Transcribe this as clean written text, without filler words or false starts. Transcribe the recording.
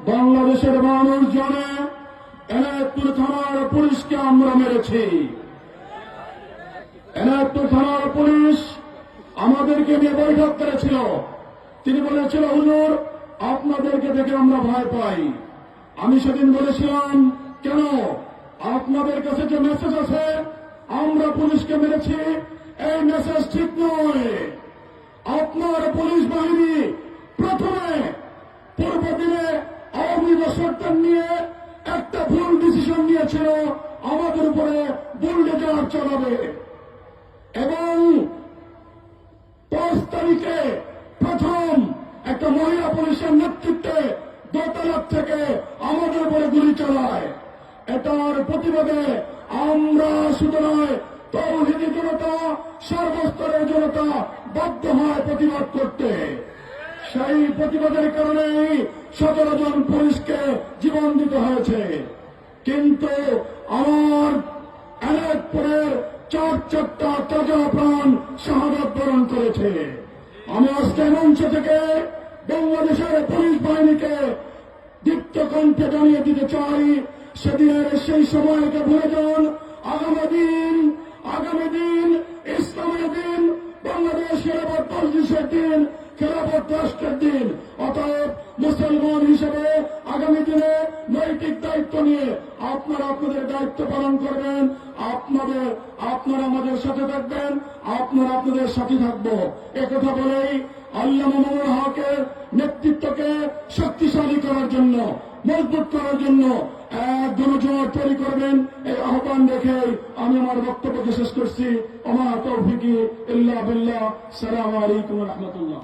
বাংলাদেশের মানুষ জানে এনায়তপুর থানার পুলিশকে আমরা মেরেছি। এনায়তপুর থানার পুলিশ আমাদেরকে নিয়ে বৈঠক করেছিল। তিনি বলেছিল, হুজুর আপনাদেরকে দেখে আমরা ভয় পাই। আমি সেদিন বলেছিলাম, কেন? আপনাদের কাছে যে মেসেজ আছে আমরা পুলিশকে মেরেছি, এই মেসেজ ঠিক নয়। আপনার পুলিশ বাহিনী প্রথমে পূর্ব দিনে আওয়ামী লীগ সরকার নিয়ে একটা ভুল ডিসিশন নিয়েছিল আমাদের উপরে বুলডোজার চালাবে, এবং 5 তারিখে প্রথম একটা মহিলা পুলিশের নেতৃত্বে দোতলা থেকে আমাদের উপরে গুলি চালায়। এটার প্রতিবাদে আমরা শুধু নয়, তৌহিদি জনতা, সর্বস্তরের জনতা বাধ্য হয় প্রতিবাদ করতে। সেই প্রতিবাদের কারণেই 17 জন পুলিশকে জীবন দিতে হয়েছে। কিন্তু আমার এনায়তপুরের 4 তাজা প্রাণ শাহাদাত বরণ করেছে। আমি আজকে মঞ্চ থেকে বাংলাদেশের পুলিশ বাহিনীকে দীপ্ত কণ্ঠে জানিয়ে দিতে চাই, সেদিনের সেই সময়কে ভুলে যান। আগামী দিন ইসলামের দিন, বাংলাদেশ খেলাফত মজলিসের দিন, খেলাফত রাষ্ট্রের দিন। অতএব মুসলমান হিসেবে আগামী দিনে নৈতিক দায়িত্ব নিয়ে আপনারা আপনাদের দায়িত্ব পালন করবেন। আপনারা আমাদের সাথে থাকবেন, আপনারা আপনাদের সাথে থাকবো। একথা বলেই আল্লামা মামুনুল হকের নেতৃত্বকে শক্তিশালী করার জন্য, মজবুত করার জন্য এক গণজোয়ার তৈরি করবেন, এই আহ্বান রেখে আমি আমার বক্তব্যকে শেষ করছি। ওমা তৌফিকি ইল্লা বিল্লাহ। আসসালামু আলাইকুম ওয়া রাহমাতুল্লাহ।